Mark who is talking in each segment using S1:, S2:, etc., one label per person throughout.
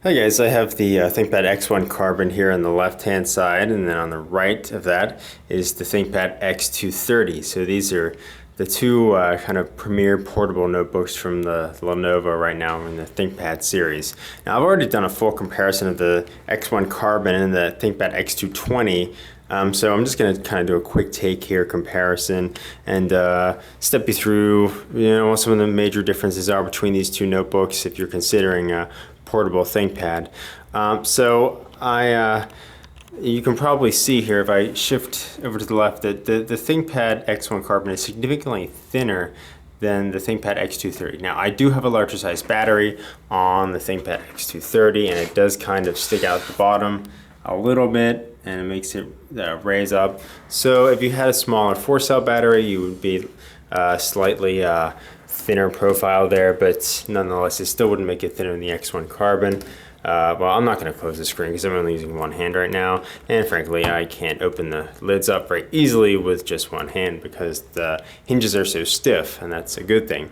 S1: Hi guys, I have the ThinkPad X1 Carbon here on the left hand side, and then on the right of that is the ThinkPad X230. So these are the two kind of premier portable notebooks from the Lenovo right now in the ThinkPad series. Now I've already done a full comparison of the X1 Carbon and the ThinkPad X220. So I'm just going to kind of do a quick take here comparison and step you through what some of the major differences are between these two notebooks if you're considering a portable ThinkPad. You can probably see here if I shift over to the left that the ThinkPad X1 Carbon is significantly thinner than the ThinkPad X230. Now I do have a larger size battery on the ThinkPad X230 and it does kind of stick out the bottom a little bit and it makes it raise up. So if you had a smaller 4-cell battery, you would be slightly thinner profile there, but nonetheless it still wouldn't make it thinner than the X1 Carbon. Well, I'm not going to close the screen because I'm only using one hand right now, and frankly I can't open the lids up very easily with just one hand because the hinges are so stiff, and that's a good thing.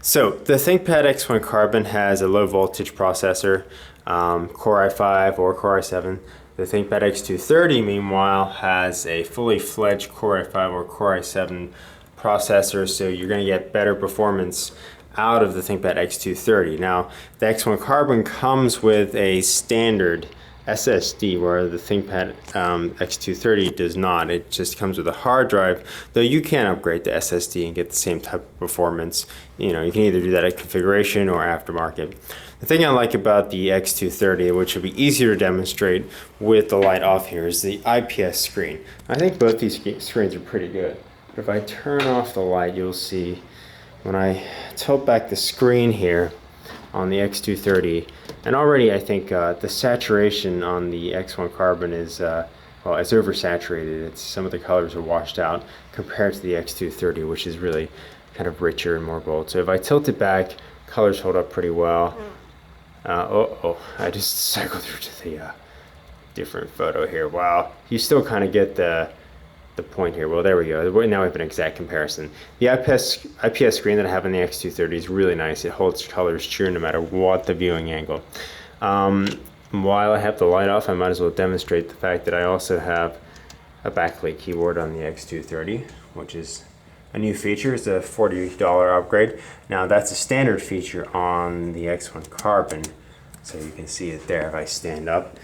S1: So the ThinkPad X1 Carbon has a low voltage processor, Core i5 or Core i7. The ThinkPad X230 meanwhile has a fully fledged Core i5 or Core i7 processor, so you're going to get better performance out of the ThinkPad X230. Now, the X1 Carbon comes with a standard SSD, where the ThinkPad X230 does not. It just comes with a hard drive, though you can upgrade the SSD and get the same type of performance. You can either do that at configuration or aftermarket. The thing I like about the X230, which will be easier to demonstrate with the light off here, is the IPS screen. I think both these screens are pretty good. But if I turn off the light, you'll see when I tilt back the screen here on the X230, and already I think the saturation on the X1 Carbon is, well, it's oversaturated. Some of the colors are washed out compared to the X230, which is really kind of richer and more bold. So if I tilt it back, colors hold up pretty well. I just cycled through to the different photo here. Wow, you still kind of get the point here. Well, there we go. Now we have an exact comparison. The IPS screen that I have on the X230 is really nice. It holds colors true no matter what the viewing angle. While I have the light off, I might as well demonstrate the fact that I also have a backlit keyboard on the X230, which is a new feature. It's a $40 upgrade. Now that's a standard feature on the X1 Carbon, so you can see it there if I stand up.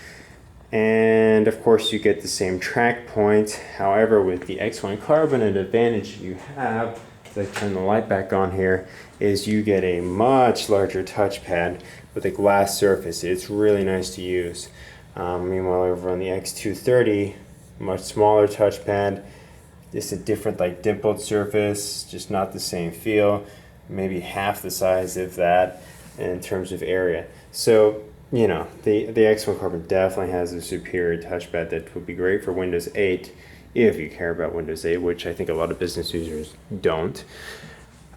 S1: And of course you get the same track point. However, with the X1 Carbon, an advantage you have, as I turn the light back on here, is you get a much larger touchpad with a glass surface. It's really nice to use. Meanwhile, over on the X230, much smaller touchpad, just a different dimpled surface, just not the same feel, maybe half the size of that in terms of area. So the X1 Carbon definitely has a superior touchpad that would be great for Windows 8 if you care about Windows 8, which I think a lot of business users don't.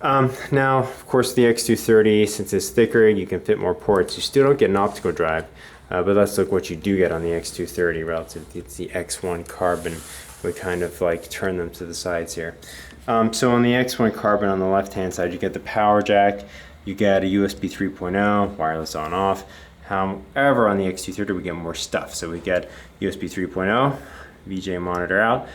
S1: Now, of course, the X230, since it's thicker, you can fit more ports. You still don't get an optical drive, but let's look what you do get on the X230 relative to the X1 Carbon. We kind of turn them to the sides here. So on the X1 Carbon on the left-hand side, you get the power jack, you get a USB 3.0, wireless on off. However, on the X230 we get more stuff. So we get USB 3.0, VGA monitor out,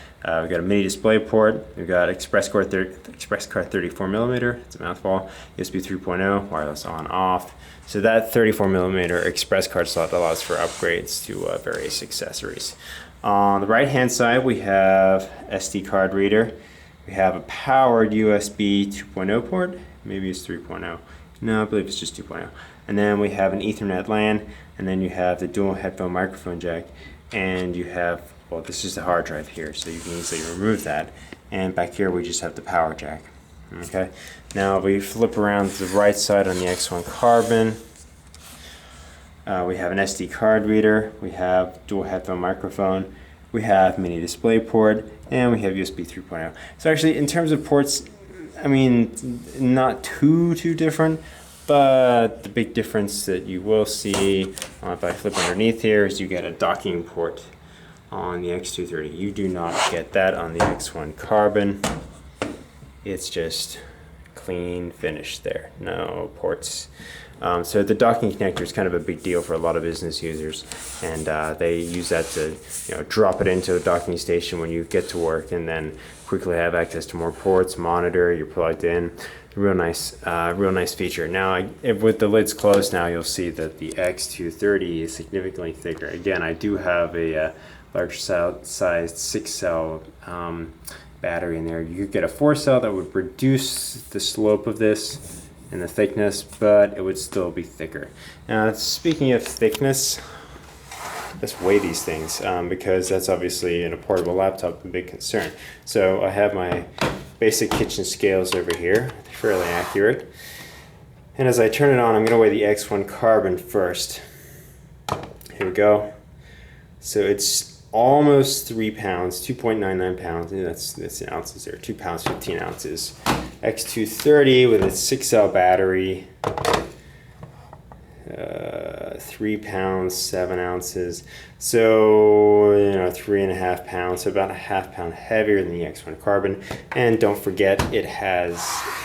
S1: we've got a mini display port, we've got express card 34mm, it's a mouthful, USB 3.0, wireless on off. So that 34mm express card slot allows for upgrades to various accessories. On the right hand side we have SD card reader, we have a powered USB 2.0 port, maybe it's 3.0, no, I believe it's just 2.0. And then we have an Ethernet LAN, and then you have the dual headphone microphone jack, and you have, well, this is the hard drive here, so you can easily remove that. And back here we just have the power jack. Okay, now if we flip around to the right side on the X1 Carbon, we have an SD card reader, we have dual headphone microphone, we have mini display port, and we have USB 3.0. So actually, in terms of ports, I mean, not too different. But the big difference that you will see if I flip underneath here is you get a docking port on the X230. You do not get that on the X1 Carbon. It's just clean finish there, no ports. So the docking connector is kind of a big deal for a lot of business users, and they use that to drop it into a docking station when you get to work, and then quickly have access to more ports, monitor, you're plugged in. Real nice feature. Now, with the lids closed now, you'll see that the X230 is significantly thicker. Again, I do have a large sized 6-cell battery in there. You could get a 4-cell that would reduce the slope of this and the thickness, but it would still be thicker. Now, speaking of thickness, let's weigh these things because that's obviously in a portable laptop a big concern. So I have my basic kitchen scales over here, fairly accurate. And as I turn it on, I'm going to weigh the X1 Carbon first. Here we go. So it's almost 3 pounds, 2.99 pounds. That's in ounces there, 2 pounds, 15 ounces. X230 with its 6-cell battery, 3 pounds, 7 ounces. So, 3.5 pounds, so about a half pound heavier than the X1 Carbon. And don't forget, it has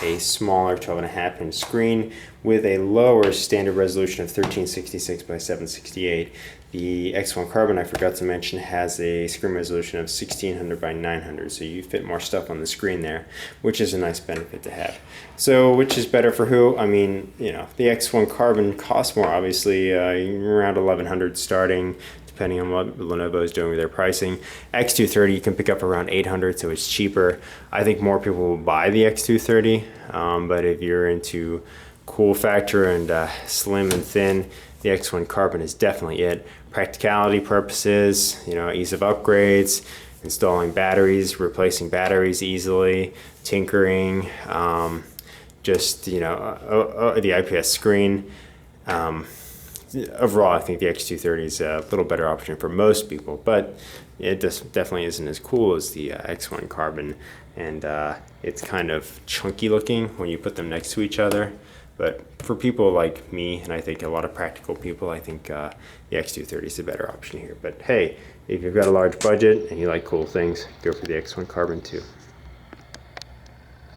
S1: a smaller 12.5-inch screen with a lower standard resolution of 1366 by 768. The X1 Carbon, I forgot to mention, has a screen resolution of 1600 by 900, so you fit more stuff on the screen there, which is a nice benefit to have. So, which is better for who? I mean, the X1 Carbon costs more, obviously, around 1100 starting, depending on what Lenovo is doing with their pricing. X230 you can pick up around 800, so it's cheaper. I think more people will buy the X230, but if you're into cool factor and slim and thin, the X1 Carbon is definitely it. Practicality purposes, ease of upgrades, installing batteries, replacing batteries easily, tinkering, just the IPS screen. Overall, I think the X230 is a little better option for most people, but it definitely isn't as cool as the X1 Carbon, and it's kind of chunky looking when you put them next to each other. But for people like me, and I think a lot of practical people, I think the X230 is a better option here. But hey, if you've got a large budget and you like cool things, go for the X1 Carbon too.